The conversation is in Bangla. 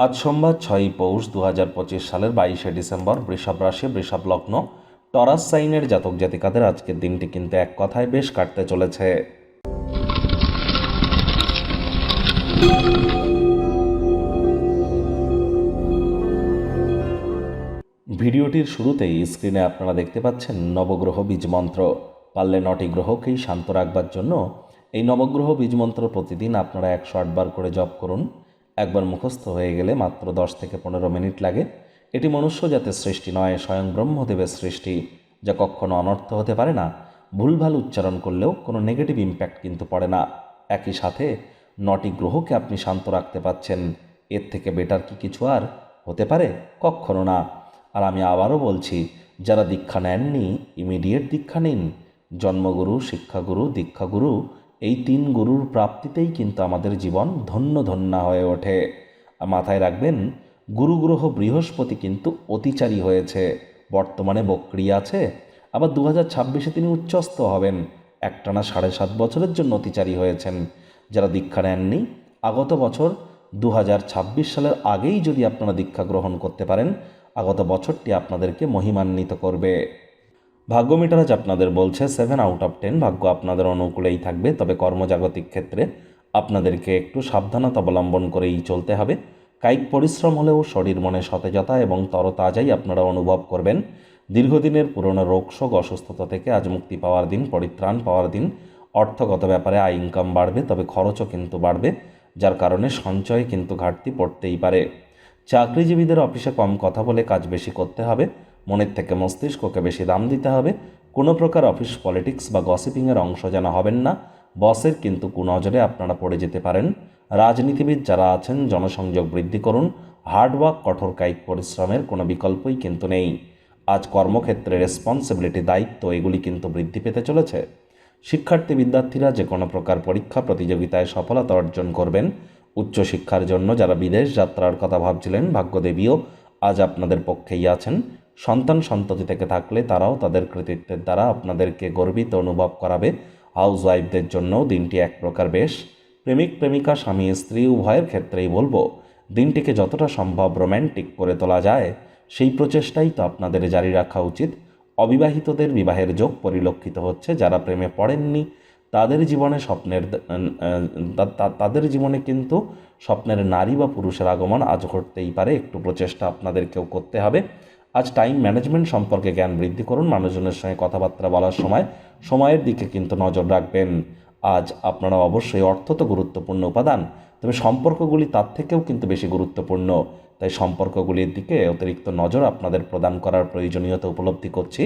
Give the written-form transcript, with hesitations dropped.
আজ সোমবার 6ই পৌষ 2025 সালের 22শে ডিসেম্বর। বৃষভ রাশি, বৃষভ লগ্ন, টরাস সাইনের জাতক জাতিকাদের আজকের দিনটি কিন্তু এক কথায় বেশ কাটতে চলেছে। ভিডিওটির শুরুতেই স্ক্রিনে আপনারা দেখতে পাচ্ছেন নবগ্রহ বীজমন্ত্র। পারলে 9টি গ্রহকেই শান্ত রাখবার জন্য এই নবগ্রহ বীজমন্ত্র প্রতিদিন আপনারা 108 বার করে জপ করুন। একবার মুখস্থ হয়ে গেলে মাত্র 10 থেকে 15 মিনিট লাগে। এটি মনুষ্য জাতের সৃষ্টি নয়, স্বয়ং ব্রহ্মদেবের সৃষ্টি, যা কখনো অনর্থ হতে পারে না। ভুলভাল উচ্চারণ করলেও কোনো নেগেটিভ ইম্প্যাক্ট কিন্তু পড়ে না। একই সাথে 9টি গ্রহকে আপনি শান্ত রাখতে পাচ্ছেন। এর থেকে বেটার কি কিছু আর হতে পারে? কখনো না। আর আমি আবারও বলছি, যারা দীক্ষা নেননি ইমিডিয়েট দীক্ষা নিন। জন্মগুরু, শিক্ষাগুরু, দীক্ষাগুরু, এই 3 গুরুর প্রাপ্তিতেই কিন্তু আমাদের জীবন ধন্য ধন্য হয়ে ওঠে। মাথায় রাখবেন, গুরু গ্রহ বৃহস্পতি কিন্তু অতিচারী হয়েছে, বর্তমানে বক্রী আছে। আবার 2026-এ তিনি উচ্চস্থ হবেন। একটানা 7.5 বছরের জন্য অতিচারী হয়েছেন। যারা দীক্ষা নেননি, আগত বছর 2026 সালের আগেই যদি আপনারা দীক্ষা গ্রহণ করতে পারেন, আগত বছরটি আপনাদেরকে মহিমান্বিত করবে। ভাগ্য মিটার আজ আপনাদের বলছে 7 আউট অফ 10 ভাগ্য আপনাদের অনুকূলেই থাকবে। তবে কর্মজাগতিক ক্ষেত্রে আপনাদেরকে একটু সাবধানতা অবলম্বন করেই চলতে হবে। কায়িক পরিশ্রম হলেও শরীর মনে সতেজতা এবং তরতাজাই আপনারা অনুভব করবেন। দীর্ঘদিনের পুরনো রোগশোক, অসুস্থতা থেকে আজ মুক্তি পাওয়ার দিন, পরিত্রাণ পাওয়ার দিন। অর্থগত ব্যাপারে আয় ইনকাম বাড়বে, তবে খরচও কিন্তু বাড়বে, যার কারণে সঞ্চয়ে কিন্তু ঘাটতি পড়তেই পারে। চাকরিজীবীদের অফিসে কম কথা বলে কাজ বেশি করতে হবে। মনের থেকে মস্তিষ্ককে বেশি দাম দিতে হবে। কোনো প্রকার অফিস পলিটিক্স বা গসিপিংয়ের অংশ যেন হবেন না। বসের কিন্তু কুনজরে আপনারা পড়ে যেতে পারেন। রাজনীতিবিদ যারা আছেন, জনসংযোগ বৃদ্ধি করুন। হার্ডওয়ার্ক, কঠোর কায়িক পরিশ্রমের কোনো বিকল্পই কিন্তু নেই। আজ কর্মক্ষেত্রে রেসপন্সিবিলিটি, দায়িত্ব, এগুলি কিন্তু বৃদ্ধি পেতে চলেছে। শিক্ষার্থী বিদ্যার্থীরা যে কোনো প্রকার পরীক্ষা প্রতিযোগিতায় সফলতা অর্জন করবেন। উচ্চশিক্ষার জন্য যারা বিদেশ যাত্রার কথা ভাবছিলেন, ভাগ্যদেবীও আজ আপনাদের পক্ষেই আছেন। সন্তান সন্ততি থেকে থাকলে তারাও তাদের কৃতিত্বের দ্বারা আপনাদেরকে গর্বিত অনুভব করাবে। হাউস ওয়াইফদের জন্যও দিনটি এক প্রকার বেশ। প্রেমিক প্রেমিকা, স্বামী স্ত্রী উভয়ের ক্ষেত্রেই বলবো, দিনটিকে যতটা সম্ভব রোম্যান্টিক করে তোলা যায় সেই প্রচেষ্টাই তো আপনাদের জারি রাখা উচিত। অবিবাহিতদের বিবাহের যোগ পরিলক্ষিত হচ্ছে। যারা প্রেমে পড়েননি তাদের জীবনে তাদের জীবনে কিন্তু স্বপ্নের নারী বা পুরুষের আগমন আজ ঘটতেই পারে। একটু প্রচেষ্টা আপনাদেরকেও করতে হবে। আজ টাইম ম্যানেজমেন্ট সম্পর্কে জ্ঞান বৃদ্ধি করুন। মানুষজনের সঙ্গে কথাবার্তা বলার সময়ের দিকে কিন্তু নজর রাখবেন। আজ আপনারা অবশ্যই অর্থ তো গুরুত্বপূর্ণ উপাদান, তবে সম্পর্কগুলি তার থেকেও কিন্তু বেশি গুরুত্বপূর্ণ। তাই সম্পর্কগুলির দিকে অতিরিক্ত নজর আপনাদের প্রদান করার প্রয়োজনীয়তা উপলব্ধি করছি।